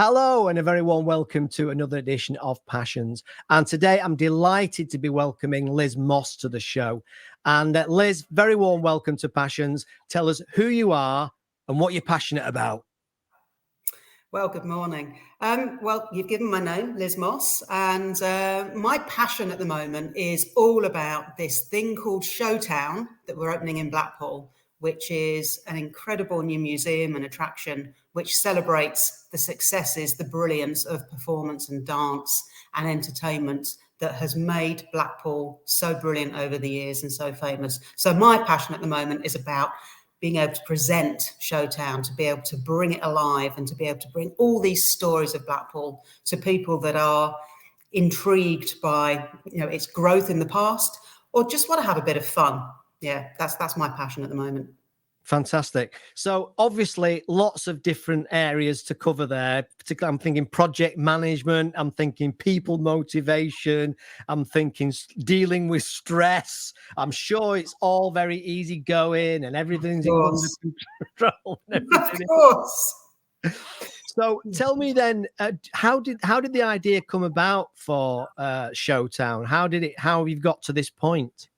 Hello and a very warm welcome to another edition of Passions. And today I'm delighted to be welcoming Liz Moss to the show. And Liz, very warm welcome to Passions. Tell us who you are and what you're passionate about. Well, good morning. Well, you've given my name, Liz Moss, and my passion at the moment is all about this thing called Showtown that we're opening in Blackpool, which is an incredible new museum and attraction which celebrates the successes, the brilliance of performance and dance and entertainment that has made Blackpool so brilliant over the years and so famous. So my passion at the moment is about being able to present Showtown, to be able to bring it alive and to be able to bring all these stories of Blackpool to people that are intrigued by, its growth in the past or just want to have a bit of fun. Yeah, that's my passion at the moment. Fantastic. So obviously lots of different areas to cover there. Particularly, I'm thinking project management. I'm thinking people motivation. I'm thinking dealing with stress. I'm sure it's all very easy going and everything's under control. And everything. Of course. So tell me then, how did the idea come about for Showtown? How have you got to this point?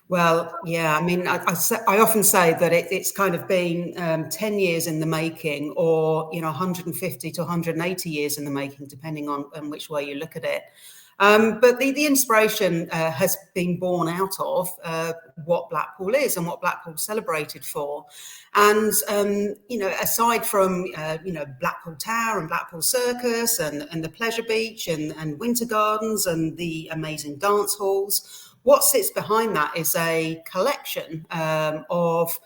Well, yeah, I mean, I often say that it's kind of been 10 years in the making or, 150 to 180 years in the making, depending on which way you look at it. But the inspiration has been born out of what Blackpool is and what Blackpool's celebrated for. And, aside from, Blackpool Tower and Blackpool Circus and the Pleasure Beach and Winter Gardens and the amazing dance halls, what sits behind that is a collection of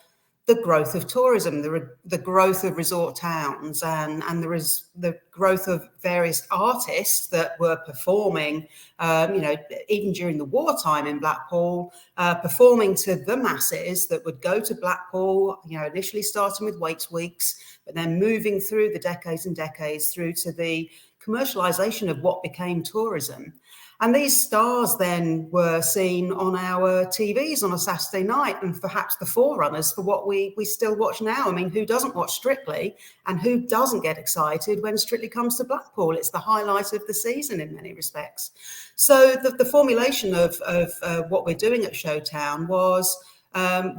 the growth of tourism, the growth of resort towns, and there is the growth of various artists that were performing, even during the wartime in Blackpool, performing to the masses that would go to Blackpool, initially starting with Waits Weeks, but then moving through the decades and decades through to the commercialisation of what became tourism. And these stars then were seen on our TVs on a Saturday night and perhaps the forerunners for what we still watch now. I mean, who doesn't watch Strictly and who doesn't get excited when Strictly comes to Blackpool? It's the highlight of the season in many respects. So the formulation of what we're doing at Showtown was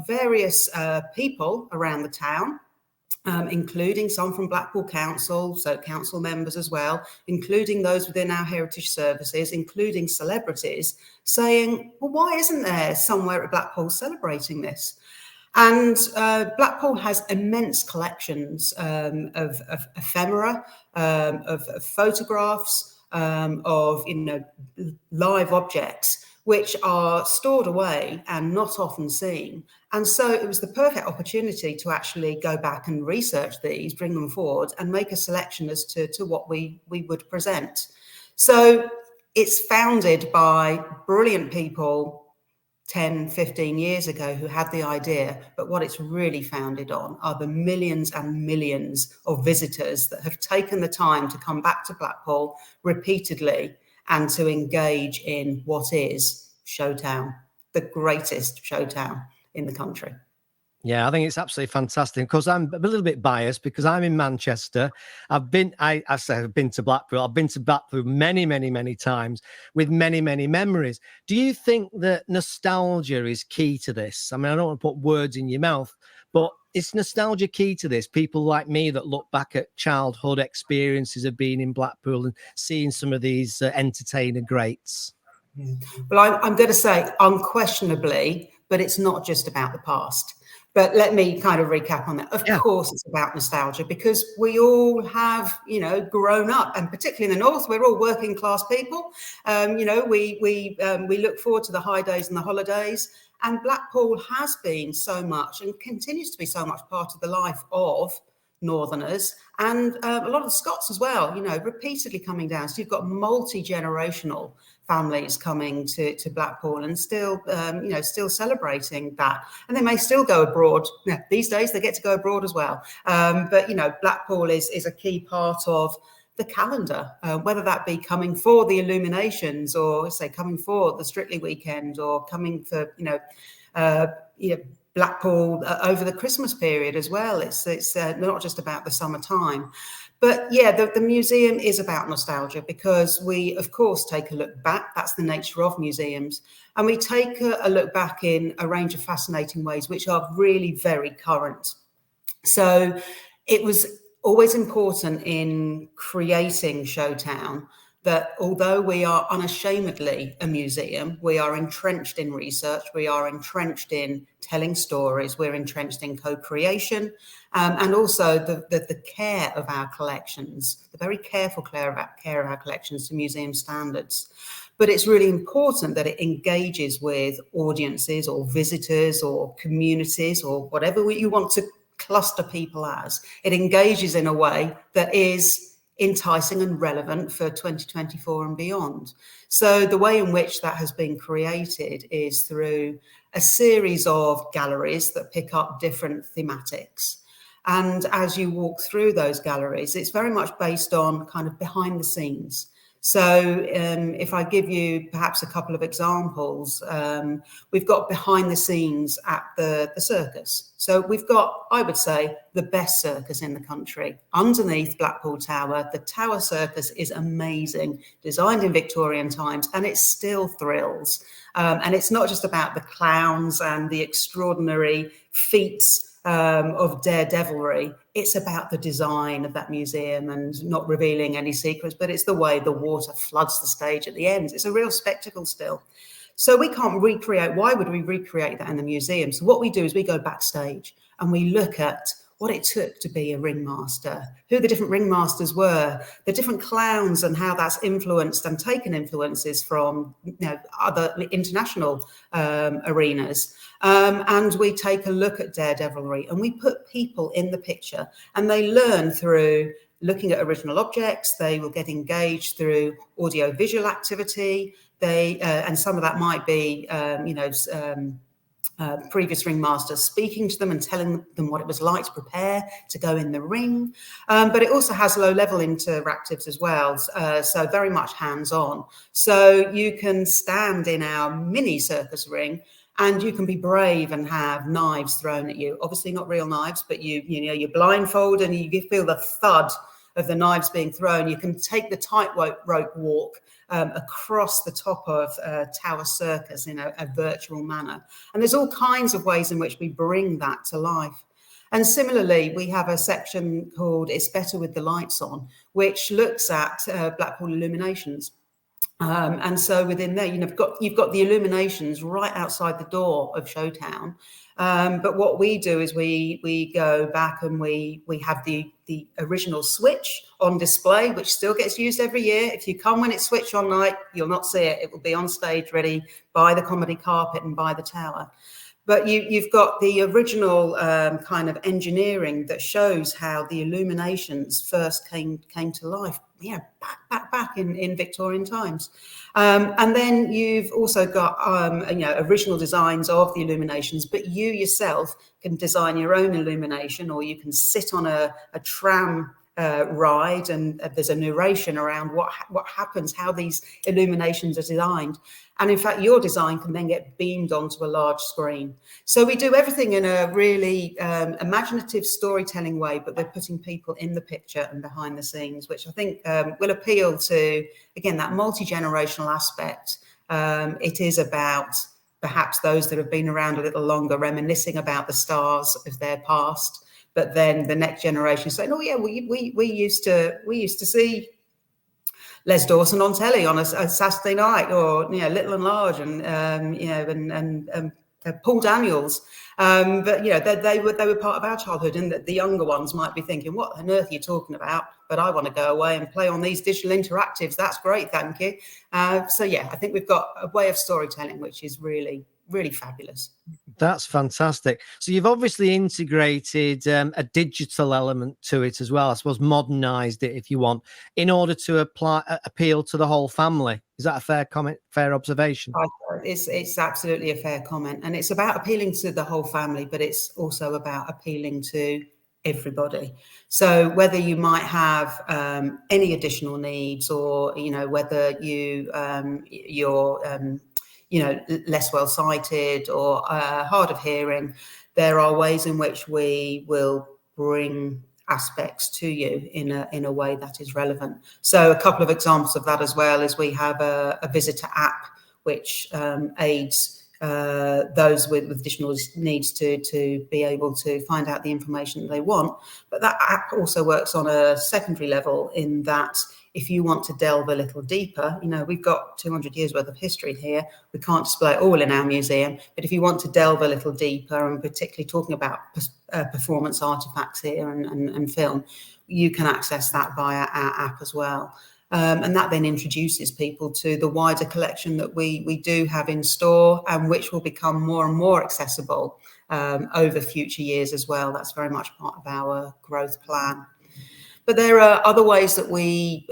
various people around the town, including some from Blackpool Council, so council members as well, including those within our heritage services, including celebrities, saying, well, why isn't there somewhere at Blackpool celebrating this? And Blackpool has immense collections of ephemera, of photographs, of live objects, which are stored away and not often seen. And so it was the perfect opportunity to actually go back and research these, bring them forward and make a selection as to what we would present. So it's founded by brilliant people 10, 15 years ago who had the idea, but what it's really founded on are the millions and millions of visitors that have taken the time to come back to Blackpool repeatedly and to engage in what is Showtown, the greatest Showtown in the country. Yeah, I think it's absolutely fantastic because I'm a little bit biased because I'm in Manchester. I've been to Blackpool. I've been to Blackpool many, many, many times with many, many memories. Do you think that nostalgia is key to this? I mean, I don't want to put words in your mouth, but is nostalgia key to this? People like me that look back at childhood experiences of being in Blackpool and seeing some of these entertainer greats. Well, I'm going to say unquestionably, but it's not just about the past. But let me kind of recap on that. Of course, it's about nostalgia because we all have, grown up, and particularly in the north, we're all working class people. We look forward to the high days and the holidays. And Blackpool has been so much and continues to be so much part of the life of Northerners and a lot of Scots as well, repeatedly coming down. So you've got multi-generational families coming to Blackpool and still celebrating that. And they may still go abroad. These days they get to go abroad as well. But Blackpool is a key part of the calendar, whether that be coming for the illuminations or say coming for the Strictly weekend or coming for, Blackpool over the Christmas period as well. It's not just about the summertime. But yeah, the museum is about nostalgia because we, of course, take a look back. That's the nature of museums. And we take a look back in a range of fascinating ways, which are really very current. So it was always important in creating Showtown that although we are unashamedly a museum, we are entrenched in research, we are entrenched in telling stories, we're entrenched in co-creation, and also the care of our collections, the very careful care of our collections to museum standards. But it's really important that it engages with audiences or visitors or communities or whatever you want to cluster people as. It engages in a way that is enticing and relevant for 2024 and beyond. So the way in which that has been created is through a series of galleries that pick up different thematics. And as you walk through those galleries, it's very much based on kind of behind the scenes. So if I give you perhaps a couple of examples, we've got behind the scenes at the circus. So we've got, I would say, the best circus in the country. Underneath Blackpool Tower, the Tower Circus is amazing, designed in Victorian times, and it still thrills. And it's not just about the clowns and the extraordinary feats of daredevilry. It's about the design of that museum and not revealing any secrets, but it's the way the water floods the stage at the end. It's a real spectacle still. So we can't recreate. Why would we recreate that in the museum? So what we do is we go backstage and we look at what it took to be a ringmaster, who the different ringmasters were, the different clowns and how that's influenced and taken influences from other international arenas. And we take a look at daredevilry and we put people in the picture and they learn through looking at original objects. They will get engaged through audio-visual activity. And some of that might be, previous ringmasters speaking to them and telling them what it was like to prepare to go in the ring. But it also has low-level interactives as well, so very much hands-on. So you can stand in our mini circus ring and you can be brave and have knives thrown at you. Obviously not real knives, but you're blindfolded and you feel the thud of the knives being thrown. You can take the tightrope walk across the top of Tower Circus in a virtual manner. And there's all kinds of ways in which we bring that to life. And similarly, we have a section called It's Better with the Lights On, which looks at Blackpool illuminations. And so within there, you've got the illuminations right outside the door of Showtown. But what we do is we go back and we have the original switch on display, which still gets used every year. If you come when it's switched on night, you'll not see it. It will be on stage ready by the comedy carpet and by the tower. But you've got the original kind of engineering that shows how the illuminations first came to life. Yeah, back in Victorian times. And then you've also got original designs of the illuminations, but you yourself can design your own illumination, or you can sit on a tram ride and there's a narration around what happens, how these illuminations are designed. And in fact, your design can then get beamed onto a large screen. So we do everything in a really imaginative storytelling way, but we're putting people in the picture and behind the scenes, which I think will appeal to, again, that multi-generational aspect. It is about perhaps those that have been around a little longer, reminiscing about the stars of their past, but then the next generation saying, "Oh yeah, we used to see Les Dawson on telly on a Saturday night, or Little and Large, and Paul Daniels." But they were part of our childhood, and the younger ones might be thinking, "What on earth are you talking about?" But I want to go away and play on these digital interactives. That's great, thank you. So yeah, I think we've got a way of storytelling which is really, really fabulous. That's fantastic. So you've obviously integrated a digital element to it as well. I suppose modernized it, if you want, in order to appeal to the whole family. Is that a fair comment, fair observation? It's absolutely a fair comment. And it's about appealing to the whole family, but it's also about appealing to everybody. So whether you might have any additional needs, or whether you're less well sighted or hard of hearing, there are ways in which we will bring aspects to you in a way that is relevant. So a couple of examples of that as well is we have a visitor app which aids those with additional needs to be able to find out the information that they want. But that app also works on a secondary level in that if you want to delve a little deeper, we've got 200 years worth of history here. We can't display it all in our museum, but if you want to delve a little deeper, and particularly talking about performance artifacts here and film, you can access that via our app as well. And that then introduces people to the wider collection that we do have in store, and which will become more and more accessible over future years as well. That's very much part of our growth plan. But there are other ways that we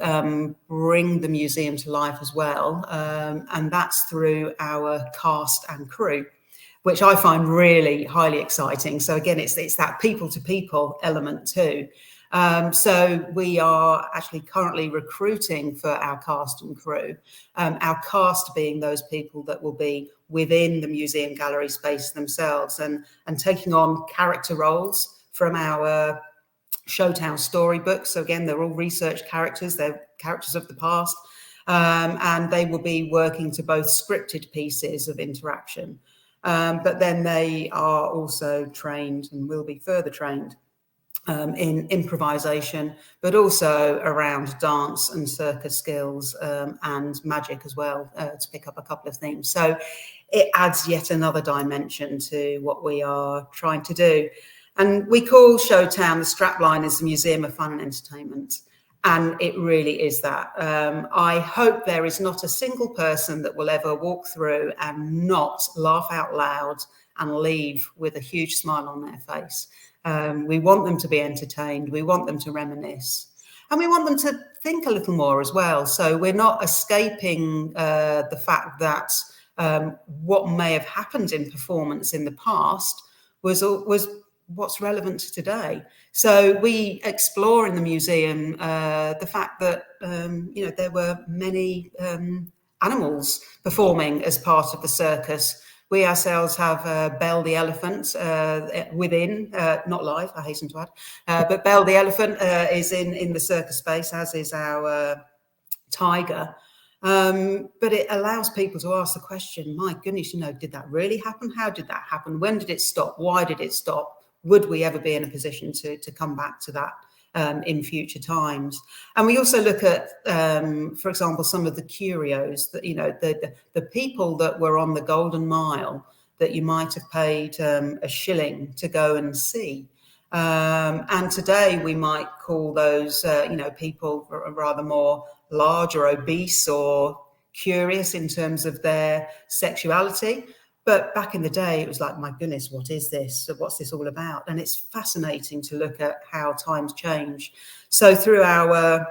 bring the museum to life as well, and that's through our cast and crew, which I find really highly exciting. So again, it's that people-to-people element too. So we are actually currently recruiting for our cast and crew, our cast being those people that will be within the museum gallery space themselves and taking on character roles from our Showtown storybooks. So again, they're all research characters, they're characters of the past, and they will be working to both scripted pieces of interaction, but then they are also trained and will be further trained in improvisation, but also around dance and circus skills and magic as well, to pick up a couple of themes. So it adds yet another dimension to what we are trying to do. And we call Showtown, the strapline is the Museum of Fun and Entertainment. And it really is that. I hope there is not a single person that will ever walk through and not laugh out loud and leave with a huge smile on their face. We want them to be entertained. We want them to reminisce. And we want them to think a little more as well. So we're not escaping the fact that what may have happened in performance in the past was what's relevant to today. So we explore in the museum the fact that there were many animals performing as part of the circus. We ourselves have Belle the elephant within, not live, I hasten to add, but Belle the elephant is in the circus space, as is our tiger. But it allows people to ask the question, my goodness, did that really happen? How did that happen? When did it stop? Why did it stop? Would we ever be in a position to come back to that in future times? And we also look at, for example, some of the curios that, the people that were on the Golden Mile that you might have paid a shilling to go and see. And today we might call those, people rather more large or obese or curious in terms of their sexuality. But back in the day, it was like, my goodness, what is this? What's this all about? And it's fascinating to look at how times change. So through our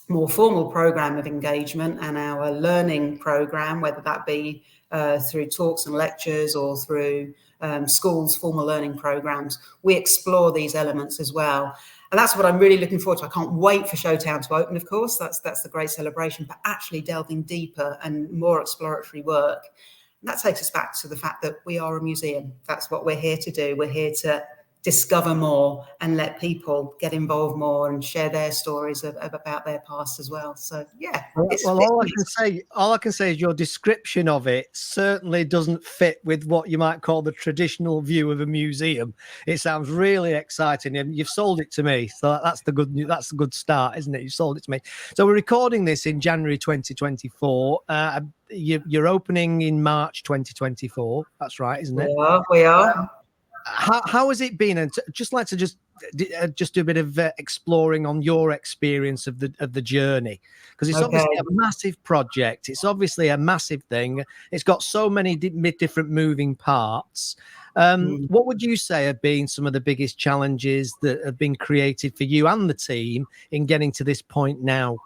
more formal program of engagement and our learning program, whether that be through talks and lectures or through schools' formal learning programs, we explore these elements as well. And that's what I'm really looking forward to. I can't wait for Showtown to open, of course. That's the great celebration, but actually delving deeper and more exploratory work. And that takes us back to the fact that we are a museum. That's what we're here to do. We're here to discover more and let people get involved more and share their stories about their past as well. So yeah. Well, all I can say is your description of it certainly doesn't fit with what you might call the traditional view of a museum. It sounds really exciting, and you've sold it to me. So that's the good news. That's a good start, isn't it? You sold it to me. So we're recording this in January 2024. You're opening in March 2024. That's right, isn't it? Yeah, we are. How has it been? And just like to just do a bit of exploring on your experience of the journey, because it's obviously a massive project. It's obviously a massive thing. It's got so many different moving parts. What would you say have been some of the biggest challenges that have been created for you and the team in getting to this point now?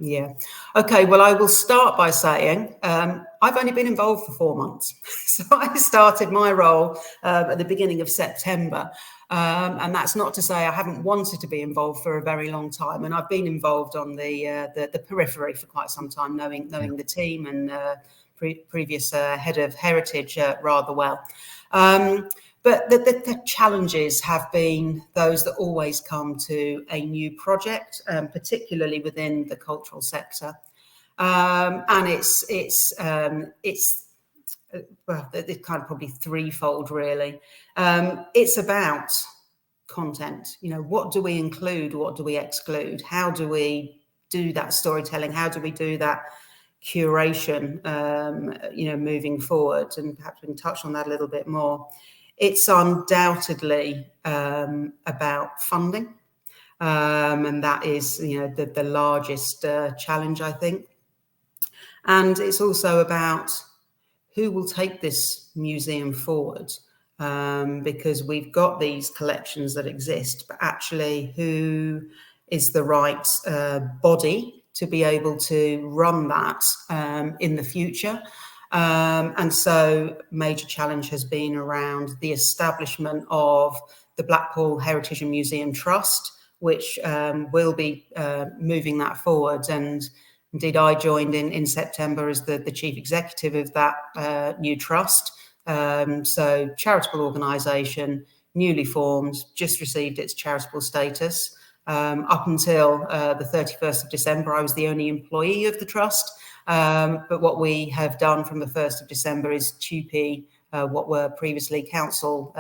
Yeah. Okay. Well, I will start by saying I've only been involved for 4 months. So I started my role at the beginning of September. And that's not to say I haven't wanted to be involved for a very long time. And I've been involved on the periphery for quite some time, knowing the team and previous head of heritage rather well. But the challenges have been those that always come to a new project, particularly within the cultural sector. And it's well, it's kind of probably threefold, really. It's about content. You know, what do we include? What do we exclude? How do we do that storytelling? How do we do that curation, you know, moving forward? And perhaps we can touch on that a little bit more. It's undoubtedly about funding. And that is, you know, the largest challenge, I think. And it's also about who will take this museum forward, because we've got these collections that exist, but actually who is the right body to be able to run that in the future. And so major challenge has been around the establishment of the Blackpool Heritage and Museum Trust, which will be moving that forward. And indeed, I joined in September as the chief executive of that new trust. So charitable organisation, newly formed, just received its charitable status. Up until the 31st of December, I was the only employee of the trust. But what we have done from the 1st of December is TUPE what were previously council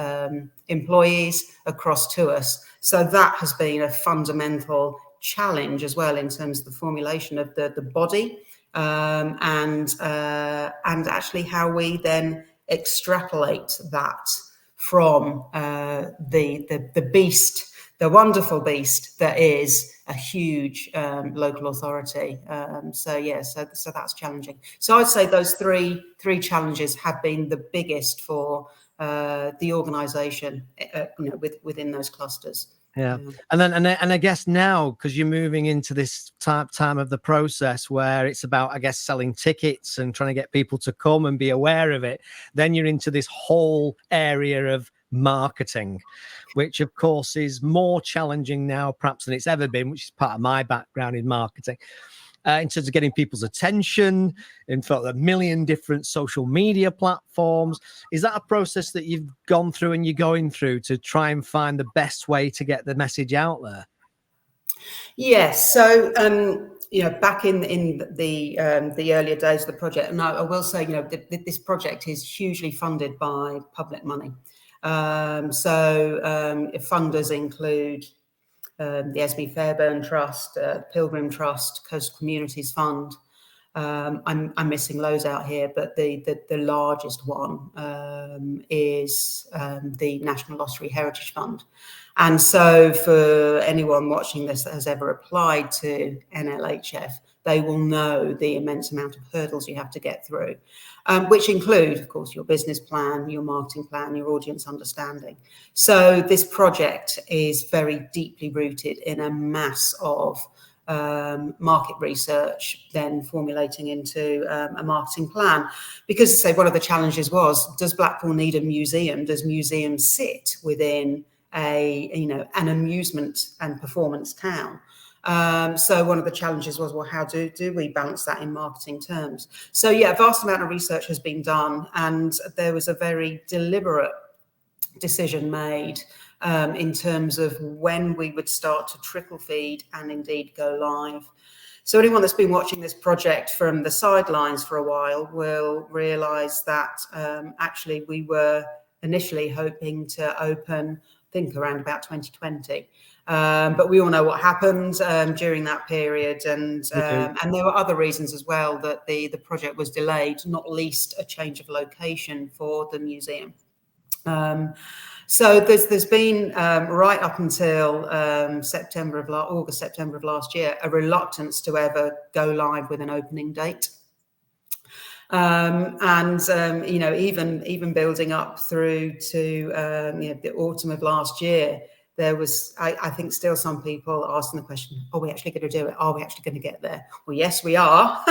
employees across to us. So that has been a fundamental challenge as well in terms of the formulation of the body, and actually how we then extrapolate that from the beast, the wonderful beast that is a huge local authority. So that's challenging. So I'd say those three challenges have been the biggest for the organisation, you know, within those clusters. Yeah. And I guess now, because you're moving into this time of the process where it's about, I guess, selling tickets and trying to get people to come and be aware of it, then you're into this whole area of marketing, which of course is more challenging now perhaps than it's ever been, which is part of my background in marketing. In terms of getting people's attention in front of a million different social media platforms. Is that a process that you've gone through and you're going through to try and find the best way to get the message out there? Yes. So, you know, back in the earlier days of the project, and I will say, you know, this project is hugely funded by public money. Funders include the Esme Fairbairn Trust, Pilgrim Trust, Coastal Communities Fund. I'm missing loads out here, but the largest one is the National Lottery Heritage Fund. And so for anyone watching this that has ever applied to NLHF, they will know the immense amount of hurdles you have to get through, which include, of course, your business plan, your marketing plan, your audience understanding. So this project is very deeply rooted in a mass of market research, then formulating into a marketing plan. Because, say, one of the challenges was, does Blackpool need a museum? Does museums sit within an amusement and performance town? So one of the challenges was, well, how do we balance that in marketing terms? So yeah, a vast amount of research has been done, and there was a very deliberate decision made in terms of when we would start to trickle feed and indeed go live. So anyone that's been watching this project from the sidelines for a while will realise that actually we were initially hoping to open, I think, around about 2020. But we all know what happened during that period, and there were other reasons as well that the project was delayed, not least a change of location for the museum. So there's been right up until August, September of last year, a reluctance to ever go live with an opening date. You know, even building up through to the autumn of last year, there was, I think, still some people asking the question, are we actually going to do it? Are we actually going to get there? Well, yes, we are.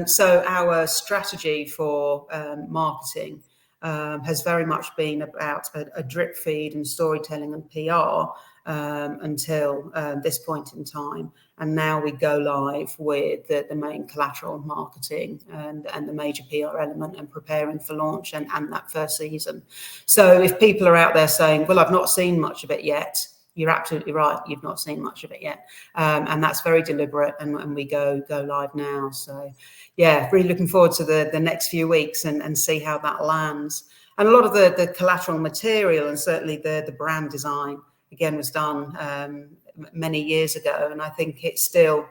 So our strategy for marketing has very much been about a drip feed and storytelling and PR until this point in time. And now we go live with the main collateral marketing and the major PR element and preparing for launch and that first season. So if people are out there saying, well, I've not seen much of it yet, you're absolutely right. You've not seen much of it yet. And that's very deliberate. And we go live now. So, yeah, really looking forward to the next few weeks and see how that lands. And a lot of the collateral material and certainly the brand design, again, was done many years ago. And I think it still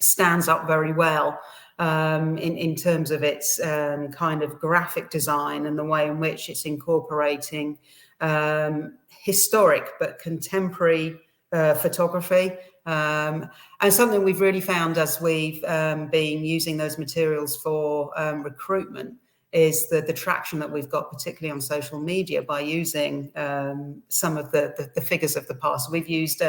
stands up very well in terms of its kind of graphic design and the way in which it's incorporating historic but contemporary photography. And something we've really found as we've been using those materials for recruitment is the traction that we've got, particularly on social media, by using some of the figures of the past. We've used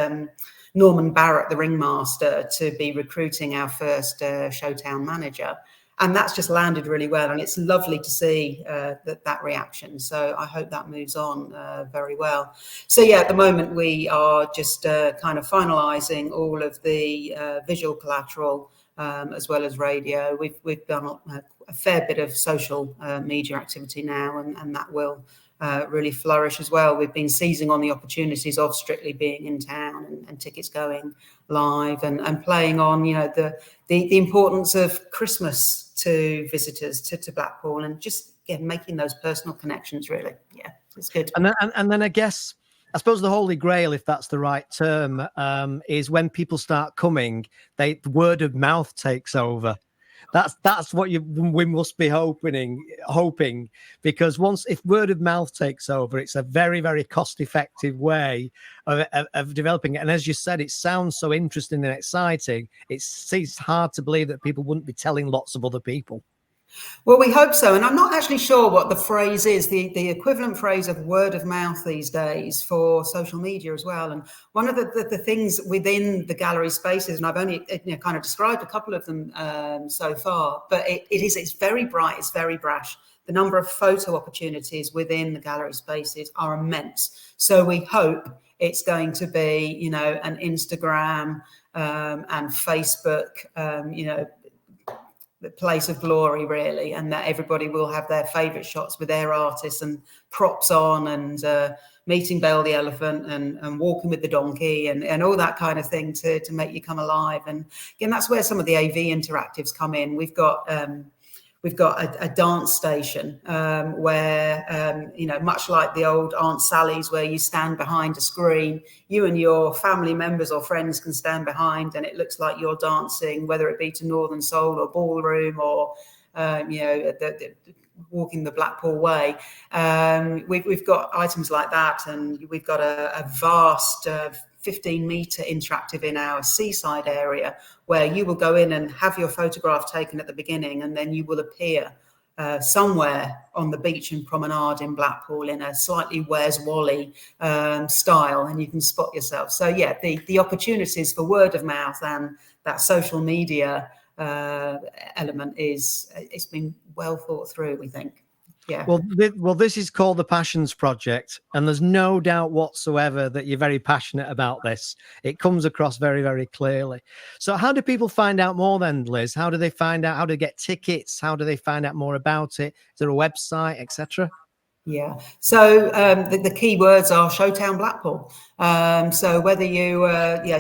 Norman Barrett, the ringmaster, to be recruiting our first Showtown manager. And that's just landed really well. And it's lovely to see that reaction. So I hope that moves on very well. So, yeah, at the moment, we are just kind of finalising all of the visual collateral as well as radio. We've done a fair bit of social media activity now, and that will really flourish as well. We've been seizing on the opportunities of Strictly being in town and tickets going live and playing on, the importance of Christmas to visitors to Blackpool and just making those personal connections. Really, yeah, it's good. And then I suppose the holy grail, if that's the right term, is when people start coming, the word of mouth takes over. That's what we must be hoping, because if word of mouth takes over, it's a very, very cost-effective way of developing it. And as you said, it sounds so interesting and exciting. It's hard to believe that people wouldn't be telling lots of other people. Well, we hope so. And I'm not actually sure what the phrase is, the equivalent phrase of word of mouth these days for social media as well. And one of the things within the gallery spaces, and I've only kind of described a couple of them so far, but it's very bright, it's very brash. The number of photo opportunities within the gallery spaces are immense. So we hope it's going to be, an Instagram and Facebook, the place of glory, really, and that everybody will have their favourite shots with their artists and props on and meeting Belle the elephant and walking with the donkey and all that kind of thing to make you come alive. And again, that's where some of the AV interactives come in. We've got a dance station where, much like the old Aunt Sally's, where you stand behind a screen, you and your family members or friends can stand behind and it looks like you're dancing, whether it be to Northern Soul or Ballroom or, walking the Blackpool Way. We've got items like that, and we've got a vast 15-metre interactive in our seaside area where you will go in and have your photograph taken at the beginning, and then you will appear somewhere on the beach and promenade in Blackpool in a slightly Where's Wally style, and you can spot yourself. So, yeah, the opportunities for word of mouth and that social media element it's been well thought through, we think. Yeah. Well, this is called the Passions Project, and there's no doubt whatsoever that you're very passionate about this. It comes across very, very clearly. So how do people find out more then, Liz? How do they find out? How do they get tickets? How do they find out more about it? Is there a website, etc.? Yeah. So the key words are Showtown Blackpool. So whether you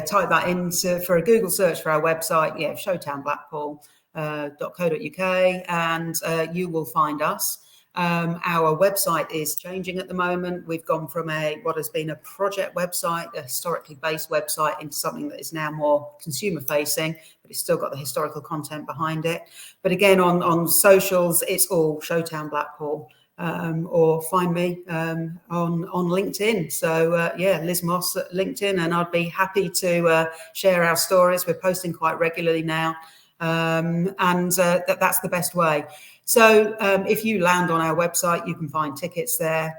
type that into for a Google search for our website, showtownblackpool.co.uk, and you will find us. Our website is changing at the moment. We've gone from what has been a project website, a historically based website, into something that is now more consumer facing, but it's still got the historical content behind it. But again, on socials, it's all Showtown Blackpool. Or find me on LinkedIn. So, Liz Moss at LinkedIn, and I'd be happy to share our stories. We're posting quite regularly now, and that's the best way. So if you land on our website, you can find tickets there.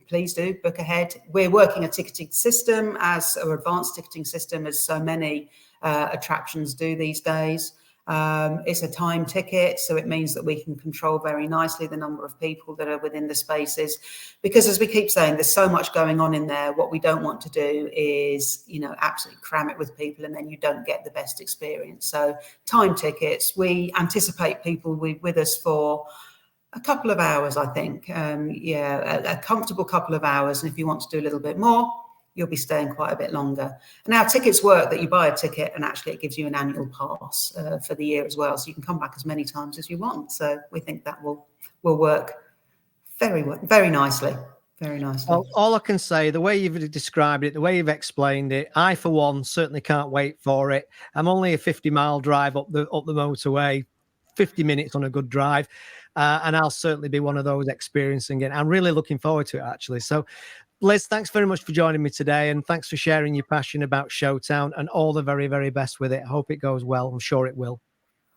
Please do book ahead. We're working a ticketing system, or advanced ticketing system, as so many attractions do these days. It's a time ticket, so it means that we can control very nicely the number of people that are within the spaces. Because as we keep saying, there's so much going on in there. What we don't want to do is, absolutely cram it with people and then you don't get the best experience. So time tickets, we anticipate people with us for a couple of hours, I think. A comfortable couple of hours. And if you want to do a little bit more, you'll be staying quite a bit longer. And our tickets work that you buy a ticket and actually it gives you an annual pass for the year as well. So you can come back as many times as you want. So we think that will work very nicely. Very nicely. Well, all I can say, the way you've described it, the way you've explained it, I, for one, certainly can't wait for it. I'm only a 50-mile drive up the motorway, 50 minutes on a good drive. And I'll certainly be one of those experiencing it. I'm really looking forward to it, actually. So, Liz, thanks very much for joining me today. And thanks for sharing your passion about Showtown, and all the very, very best with it. I hope it goes well. I'm sure it will.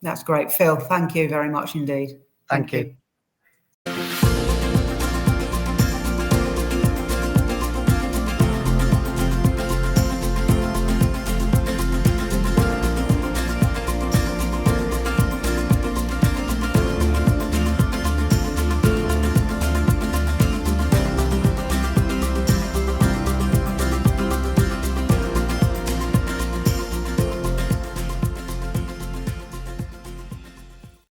That's great, Phil. Thank you very much indeed. Thank you.